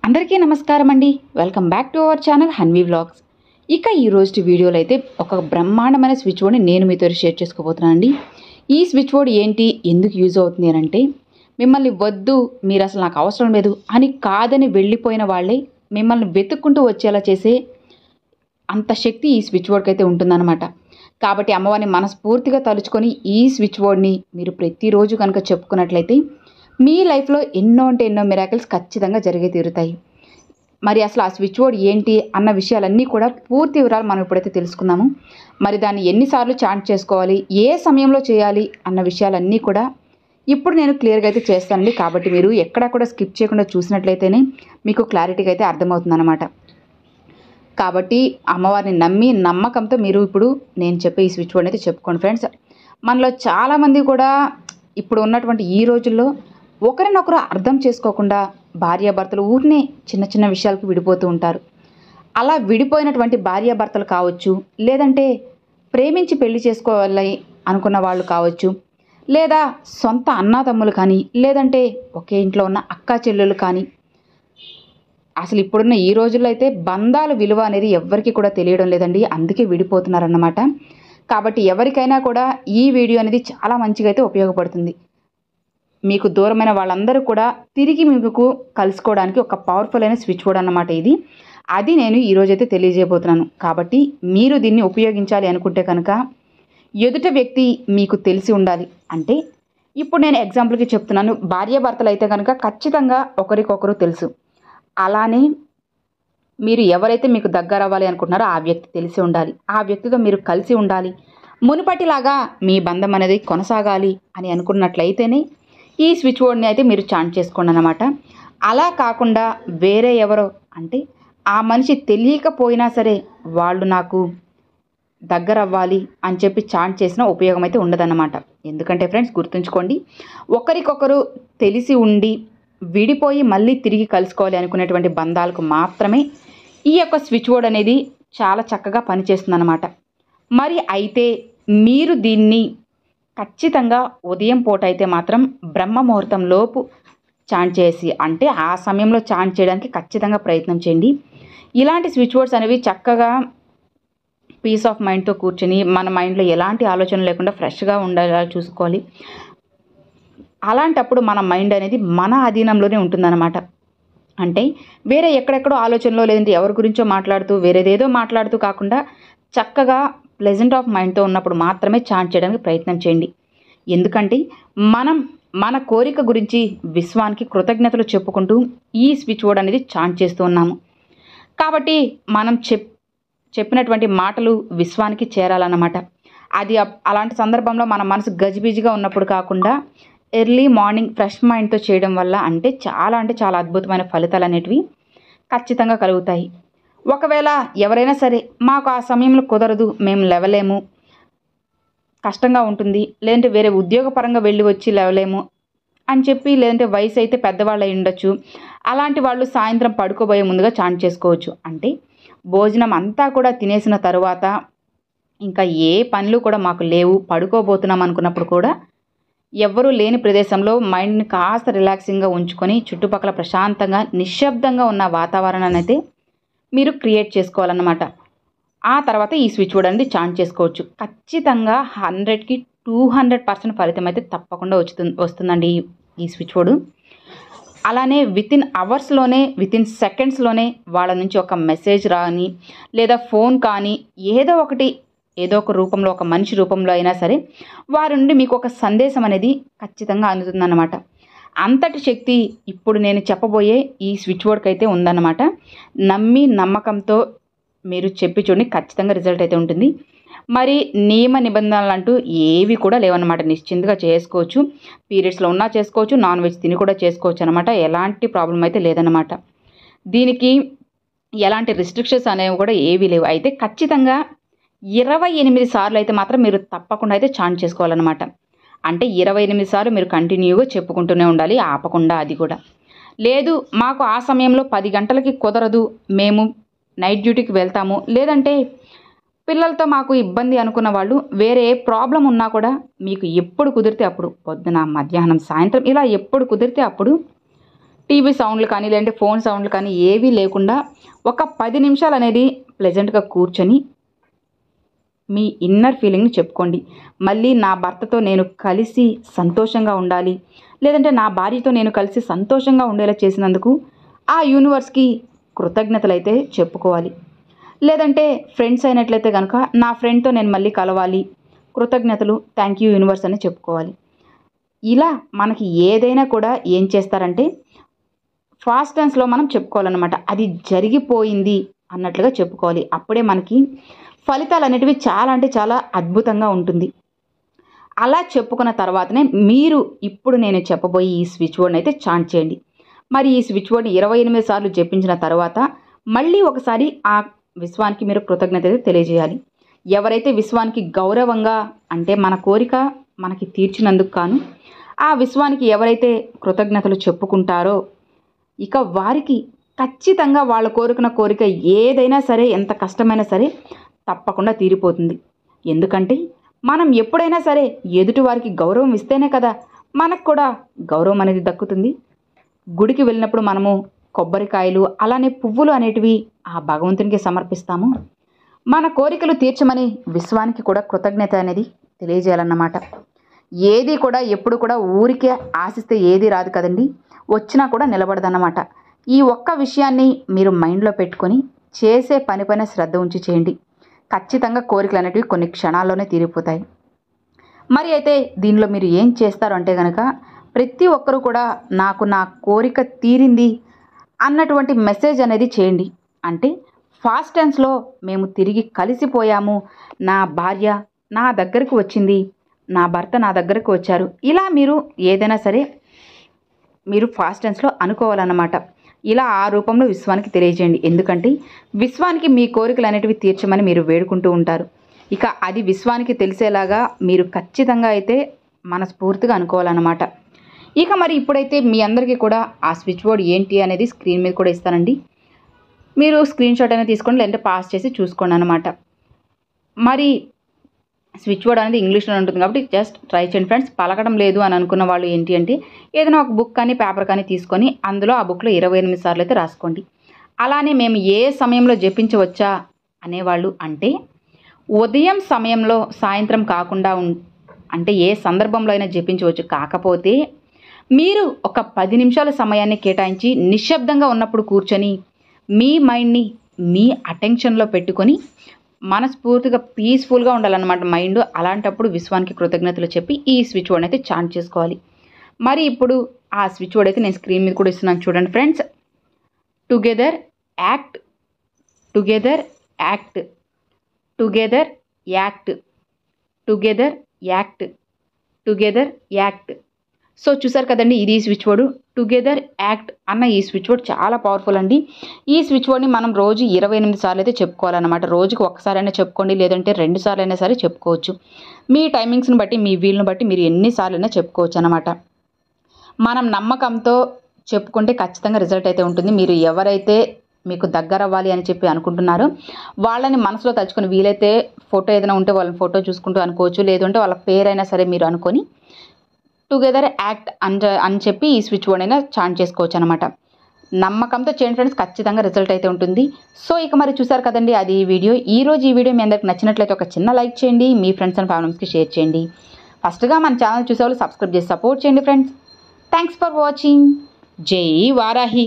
అందరికీ నమస్కారం అండి. Welcome back to our channel Hanvi vlogs. ఇక ఈ రోజు వీడియోలో అయితే ఒక బ్రహ్మాండమైన స్విచ్ బోర్డ్ని నేను మీతో షేర్ చేసుకోబోతున్నాను అండి. ఈ స్విచ్ బోర్డ్ ఏంటి, ఎందుకు యూజ్ అవుతుంది అని అంటే, మిమ్మల్ని వద్దు, మీరు అసలు నాకు అవసరం లేదు అని కాదని వెళ్ళిపోయిన వాళ్ళే మిమ్మల్ని వెతుక్కుంటూ వచ్చేలా చేసే అంత శక్తి ఈ స్విచ్ బోర్డ్కి అయితే ఉంటుందన్నమాట. కాబట్టి అమ్మవారిని మనస్ఫూర్తిగా తలుచుకొని ఈ స్విచ్ బోర్డ్ని మీరు ప్రతిరోజు కనుక చెప్పుకున్నట్లయితే మీ లైఫ్లో ఎన్నో అంటే ఎన్నో మిరాకిల్స్ ఖచ్చితంగా జరిగే తీరుతాయి. మరి అసలు ఆ స్విచ్ బోర్డ్ ఏంటి అన్న విషయాలన్నీ కూడా పూర్తి వివరాలు మనం ఇప్పుడైతే తెలుసుకుందాము. మరి దాన్ని ఎన్నిసార్లు చార్జ్ చేసుకోవాలి, ఏ సమయంలో చేయాలి అన్న విషయాలన్నీ కూడా ఇప్పుడు నేను క్లియర్గా అయితే చేస్తానండి. కాబట్టి మీరు ఎక్కడా కూడా స్కిప్ చేయకుండా చూసినట్లయితేనే మీకు క్లారిటీగా అయితే అర్థమవుతుందన్నమాట. కాబట్టి అమ్మవారిని నమ్మి నమ్మకంతో మీరు ఇప్పుడు నేను చెప్పే ఈ స్విచ్ బోర్డ్ అయితే చెప్పుకోండి ఫ్రెండ్స్. మనలో చాలామంది కూడా ఇప్పుడు ఉన్నటువంటి ఈ రోజుల్లో ఒకరినొకరు అర్థం చేసుకోకుండా భార్యాభర్తలు ఊరినే చిన్న చిన్న విషయాలకు విడిపోతూ ఉంటారు. అలా విడిపోయినటువంటి భార్యాభర్తలు కావచ్చు, లేదంటే ప్రేమించి పెళ్లి చేసుకోవాలి అనుకున్న వాళ్ళు కావచ్చు, లేదా సొంత అన్నాతమ్ములు కానీ, లేదంటే ఒకే ఇంట్లో ఉన్న అక్కా చెల్లెలు కానీ, అసలు ఇప్పుడున్న ఈ రోజుల్లో అయితే బంధాల విలువ అనేది ఎవ్వరికీ కూడా తెలియడం లేదండి. అందుకే విడిపోతున్నారన్నమాట. కాబట్టి ఎవరికైనా కూడా ఈ వీడియో అనేది చాలా మంచిగా అయితే ఉపయోగపడుతుంది. మీకు దూరమైన వాళ్ళందరూ కూడా తిరిగి మీకు కలుసుకోవడానికి ఒక పవర్ఫుల్ అయిన స్విచ్ బోర్డ్ అన్నమాట ఇది. అది నేను ఈరోజైతే తెలియజేయబోతున్నాను. కాబట్టి మీరు దీన్ని ఉపయోగించాలి అనుకుంటే కనుక ఎదుట వ్యక్తి మీకు తెలిసి ఉండాలి. అంటే ఇప్పుడు నేను ఎగ్జాంపుల్కి చెప్తున్నాను, భార్యాభర్తలు అయితే కనుక ఖచ్చితంగా ఒకరికొకరు తెలుసు. అలానే మీరు ఎవరైతే మీకు దగ్గర అవ్వాలి అనుకుంటున్నారో ఆ వ్యక్తి తెలిసి ఉండాలి. ఆ వ్యక్తితో మీరు కలిసి ఉండాలి. మునుపటిలాగా మీ బంధం అనేది కొనసాగాలి అని అనుకున్నట్లయితేనే ఈ స్విచ్ బోర్డ్ని అయితే మీరు చార్జ్ చేసుకోండి అన్నమాట. అలా కాకుండా వేరే ఎవరో, అంటే ఆ మనిషి తెలియకపోయినా సరే వాళ్ళు నాకు దగ్గర అవ్వాలి అని చెప్పి చార్జ్ చేసిన ఉపయోగం అయితే ఉండదన్నమాట. ఎందుకంటే ఫ్రెండ్స్ గుర్తుంచుకోండి, ఒకరికొకరు తెలిసి ఉండి విడిపోయి మళ్ళీ తిరిగి కలుసుకోవాలి అనుకునేటువంటి బంధాలకు మాత్రమే ఈ యొక్క స్విచ్ బోర్డ్ అనేది చాలా చక్కగా పనిచేస్తుందన్నమాట. మరి అయితే మీరు దీన్ని ఖచ్చితంగా ఉదయం పూట అయితే మాత్రం బ్రహ్మ ముహూర్తం లోపు చార్జ్ చేసి, అంటే ఆ సమయంలో చార్జ్ చేయడానికి ఖచ్చితంగా ప్రయత్నం చేయండి. ఇలాంటి స్విచ్ బోర్డ్స్ అనేవి చక్కగా పీస్ ఆఫ్ మైండ్తో కూర్చొని మన మైండ్లో ఎలాంటి ఆలోచన లేకుండా ఫ్రెష్గా ఉండేలా చూసుకోవాలి. అలాంటప్పుడు మన మైండ్ అనేది మన అధీనంలోనే ఉంటుందన్నమాట. అంటే వేరే ఎక్కడెక్కడో ఆలోచనలో, లేదంటే ఎవరి గురించో మాట్లాడుతూ వేరేదేదో మాట్లాడుతూ కాకుండా చక్కగా ప్లెజెంట్ ఆఫ్ మైండ్తో ఉన్నప్పుడు మాత్రమే చార్జ్ చేయడానికి ప్రయత్నం చేయండి. ఎందుకంటే మన కోరిక గురించి విశ్వానికి కృతజ్ఞతలు చెప్పుకుంటూ ఈ స్విచ్ బోర్డ్ అనేది చార్జ్ చేస్తూ ఉన్నాము. కాబట్టి మనం చెప్పినటువంటి మాటలు విశ్వానికి చేరాలన్నమాట. అది అలాంటి సందర్భంలో మన మనసు గజిబిజిగా ఉన్నప్పుడు కాకుండా ఎర్లీ మార్నింగ్ ఫ్రెష్ మైండ్తో చేయడం వల్ల అంటే చాలా అద్భుతమైన ఫలితాలు అనేటివి ఖచ్చితంగా కలుగుతాయి. ఒకవేళ ఎవరైనా సరే మాకు ఆ సమయంలో కుదరదు, మేము లేవలేము, కష్టంగా ఉంటుంది, లేదంటే వేరే ఉద్యోగపరంగా వెళ్ళి వచ్చి లేవలేము అని చెప్పి, లేదంటే వయసు అయితే పెద్దవాళ్ళు అయి ఉండొచ్చు, అలాంటి వాళ్ళు సాయంత్రం పడుకోబోయే ముందుగా చార్జ్ చేసుకోవచ్చు. అంటే భోజనం అంతా కూడా తినేసిన తరువాత ఇంకా ఏ పనులు కూడా మాకు లేవు, పడుకోబోతున్నాం అనుకున్నప్పుడు కూడా ఎవ్వరూ లేని ప్రదేశంలో మైండ్ని కాస్త రిలాక్సింగ్గా ఉంచుకొని చుట్టుపక్కల ప్రశాంతంగా నిశ్శబ్దంగా ఉన్న వాతావరణాన్ని అయితే మీరు క్రియేట్ చేసుకోవాలన్నమాట. ఆ తర్వాత ఈ స్విచ్ బోర్డ్ అనేది చార్జ్ చేసుకోవచ్చు. ఖచ్చితంగా 100కి 200% ఫలితం అయితే తప్పకుండా వస్తుందండి ఈ స్విచ్ బోర్డు. అలానే వితిన్ అవర్స్లోనే, వితిన్ సెకండ్స్లోనే వాళ్ళ నుంచి ఒక మెసేజ్ రాని, లేదా ఫోన్ కానీ ఏదో ఒక రూపంలో, ఒక మనిషి రూపంలో అయినా సరే వారి నుండి మీకు ఒక సందేశం అనేది ఖచ్చితంగా అందుతుందన్నమాట. అంతటి శక్తి ఇప్పుడు నేను చెప్పబోయే ఈ స్విచ్ బోర్డ్కి అయితే ఉందన్నమాట. నమ్మి నమ్మకంతో మీరు చెప్పి చూడండి, ఖచ్చితంగా రిజల్ట్ అయితే ఉంటుంది. మరి నియమ నిబంధనలు అంటూ ఏవి కూడా లేవన్నమాట. నిశ్చింతగా చేసుకోవచ్చు. పీరియడ్స్లో ఉన్నా చేసుకోవచ్చు, నాన్ వెజ్ తిని కూడా చేసుకోవచ్చు అనమాట. ఎలాంటి ప్రాబ్లం అయితే లేదన్నమాట. దీనికి ఎలాంటి రిస్ట్రిక్షన్స్ అనేవి కూడా ఏవీ లేవు. అయితే ఖచ్చితంగా 28 సార్లు అయితే మాత్రం మీరు తప్పకుండా అయితే చార్జ్ చేసుకోవాలన్నమాట. అంటే 28 సార్లు మీరు కంటిన్యూగా చెప్పుకుంటూనే ఉండాలి, ఆపకుండా. అది కూడా లేదు, మాకు ఆ సమయంలో 10 గంటలకి కుదరదు, మేము నైట్ డ్యూటీకి వెళ్తాము, లేదంటే పిల్లలతో మాకు ఇబ్బంది అనుకున్న వాళ్ళు, వేరే ప్రాబ్లం ఉన్నా కూడా మీకు ఎప్పుడు కుదిరితే అప్పుడు, పొద్దున, మధ్యాహ్నం, సాయంత్రం ఇలా ఎప్పుడు కుదిరితే అప్పుడు టీవీ సౌండ్లు కానీ లేదంటే ఫోన్ సౌండ్లు కానీ ఏవీ లేకుండా ఒక 10 నిమిషాలు అనేది ప్లెజెంట్గా కూర్చొని మీ ఇన్నర్ ఫీలింగ్ని చెప్పుకోండి. మళ్ళీ నా భర్తతో నేను కలిసి సంతోషంగా ఉండాలి, లేదంటే నా భార్యతో నేను కలిసి సంతోషంగా ఉండేలా చేసినందుకు ఆ యూనివర్స్కి కృతజ్ఞతలు అయితే చెప్పుకోవాలి. లేదంటే ఫ్రెండ్స్ అయినట్లయితే కనుక నా ఫ్రెండ్తో నేను మళ్ళీ కలవాలి, కృతజ్ఞతలు, థ్యాంక్ యూ యూనివర్స్ అని చెప్పుకోవాలి. ఇలా మనకి ఏదైనా కూడా ఏం చేస్తారంటే ఫాస్ట్ టెన్స్లో మనం చెప్పుకోవాలన్నమాట. అది జరిగిపోయింది అన్నట్లుగా చెప్పుకోవాలి. అప్పుడే మనకి ఫలితాలు అనేటివి చాలా అంటే చాలా అద్భుతంగా ఉంటుంది. అలా చెప్పుకున్న తర్వాతనే మీరు ఇప్పుడు నేను చెప్పబోయే ఈ స్విచ్ వర్డ్ని అయితే చాంట్ చేయండి. మరి ఈ స్విచ్ వర్డ్ 28 సార్లు జపించిన తర్వాత మళ్ళీ ఒకసారి ఆ విశ్వానికి మీరు కృతజ్ఞత అయితే తెలియజేయాలి. ఎవరైతే విశ్వానికి గౌరవంగా అంటే మన కోరిక మనకి తీర్చినందుకు కాను ఆ విశ్వానికి ఎవరైతే కృతజ్ఞతలు చెప్పుకుంటారో ఇక వారికి ఖచ్చితంగా వాళ్ళ కోరుకున్న కోరిక ఏదైనా సరే, ఎంత కష్టమైనా సరే తప్పకుండా తీరిపోతుంది. ఎందుకంటే మనం ఎప్పుడైనా సరే ఎదుటి వారికి గౌరవం ఇస్తేనే కదా మనకు కూడా గౌరవం అనేది దక్కుతుంది. గుడికి వెళ్ళినప్పుడు మనము కొబ్బరికాయలు అలానే పువ్వులు అనేటివి ఆ భగవంతునికి సమర్పిస్తాము. మన కోరికలు తీర్చమని విశ్వానికి కూడా కృతజ్ఞత అనేది తెలియజేయాలన్నమాట. ఏది కూడా ఎప్పుడు కూడా ఊరికే ఆశిస్తే ఏది రాదు కదండి, వచ్చినా కూడా నిలబడదన్నమాట. ఈ ఒక్క విషయాన్ని మీరు మైండ్లో పెట్టుకొని చేసే పైన శ్రద్ధ ఉంచి చేయండి. ఖచ్చితంగా కోరికలు అనేటివి కొన్ని క్షణాల్లోనే తీరిపోతాయి. మరి అయితే దీనిలో మీరు ఏం చేస్తారు అంటే కనుక ప్రతి ఒక్కరూ కూడా నాకు నా కోరిక తీరింది అన్నటువంటి మెసేజ్ అనేది చేయండి. అంటే ఫాస్ట్ టెన్స్లో మేము తిరిగి కలిసిపోయాము, నా భార్య నా దగ్గరకు వచ్చింది, నా భర్త నా దగ్గరకు వచ్చారు. ఇలా మీరు ఏదైనా సరే మీరు ఫాస్ట్ టెన్స్లో అనుకోవాలన్నమాట. ఇలా ఆ రూపంలో విశ్వానికి తెలియజేయండి. ఎందుకంటే విశ్వానికి మీ కోరికలు అనేటివి తీర్చమని మీరు వేడుకుంటూ ఉంటారు. ఇక అది విశ్వానికి తెలిసేలాగా మీరు ఖచ్చితంగా అయితే మనస్ఫూర్తిగా అనుకోవాలన్నమాట. ఇక మరి ఇప్పుడైతే మీ అందరికీ కూడా ఆ స్విచ్ బోర్డ్ ఏంటి అనేది స్క్రీన్ మీద కూడా ఇస్తానండి. మీరు స్క్రీన్ షాట్ అనేది తీసుకోండి, లేదంటే పాస్ చేసి చూసుకోండి అనమాట. మరి స్విచ్ బోర్డ్ అనేది ఇంగ్లీష్లో ఉంటుంది కాబట్టి జస్ట్ ట్రై చేయండి ఫ్రెండ్స్. పలకడం లేదు అని అనుకున్న వాళ్ళు ఏంటి అంటే ఏదైనా ఒక బుక్ కానీ పేపర్ కానీ తీసుకొని అందులో ఆ బుక్లో 28 సార్లు అయితే రాసుకోండి. అలానే మేము ఏ సమయంలో జపించవచ్చా అనేవాళ్ళు అంటే ఉదయం సమయంలో, సాయంత్రం కాకుండా అంటే ఏ సందర్భంలో అయినా జపించవచ్చు. కాకపోతే మీరు ఒక 10 నిమిషాల సమయాన్ని కేటాయించి నిశ్శబ్దంగా ఉన్నప్పుడు కూర్చొని మీ మైండ్ని మీ అటెన్షన్లో పెట్టుకొని మనస్ఫూర్తిగా పీస్ఫుల్గా ఉండాలన్నమాట మైండ్. అలాంటప్పుడు విశ్వానికి కృతజ్ఞతలు చెప్పి ఈ స్విచ్ వర్డ్ అయితే చాంట్ చేసుకోవాలి. మరి ఇప్పుడు ఆ స్విచ్ వర్డ్ అయితే నేను స్క్రీన్ మీద కూడా ఇస్తున్నాను చూడండి friends. Together act, together act, together act, together act, together act. So చూసారు కదండి, ఇది స్విచ్ వర్డ్ టుగెదర్ యాక్ట్ అన్న ఈ స్విచ్ వర్డ్ చాలా పవర్ఫుల్ అండి. ఈ స్విచ్ వర్డ్ని మనం రోజు 28 సార్లు అయితే చెప్పుకోవాలన్నమాట. రోజుకి ఒక్కసారైనా చెప్పుకోండి, లేదంటే 2 సార్లు అయినా సరే చెప్పుకోవచ్చు. మీ టైమింగ్స్ని బట్టి, మీ వీలుని బట్టి మీరు ఎన్నిసార్లు అయినా చెప్పుకోవచ్చు అనమాట. మనం నమ్మకంతో చెప్పుకుంటే ఖచ్చితంగా రిజల్ట్ అయితే ఉంటుంది. మీరు ఎవరైతే మీకు దగ్గర అవ్వాలి అని చెప్పి అనుకుంటున్నారో వాళ్ళని మనసులో తలుచుకొని, వీలైతే ఫోటో ఏదైనా ఉంటే వాళ్ళని ఫోటో చూసుకుంటూ అనుకోవచ్చు, లేదంటే వాళ్ళ పేరైనా సరే మీరు అనుకొని టుగెదర్ యాక్ట్ అని చెప్పి ఈ స్విచ్ వర్డ్ అయినా చాంట్ చేసుకోవచ్చు అనమాట. నమ్మకంతో చేయండి ఫ్రెండ్స్, ఖచ్చితంగా రిజల్ట్ అయితే ఉంటుంది. సో ఇక మరి చూసారు కదండి, అది ఈ వీడియో. ఈరోజు ఈ వీడియో మీ అందరికి నచ్చినట్లయితే ఒక చిన్న లైక్ చేయండి, మీ ఫ్రెండ్స్ అండ్ ఫ్యామిలీస్కి షేర్ చేయండి. ఫస్ట్గా మన ఛానల్ చూసేవాళ్ళు సబ్స్క్రైబ్ చేసి సపోర్ట్ చేయండి ఫ్రెండ్స్. Thanks for watching. జై వారాహి.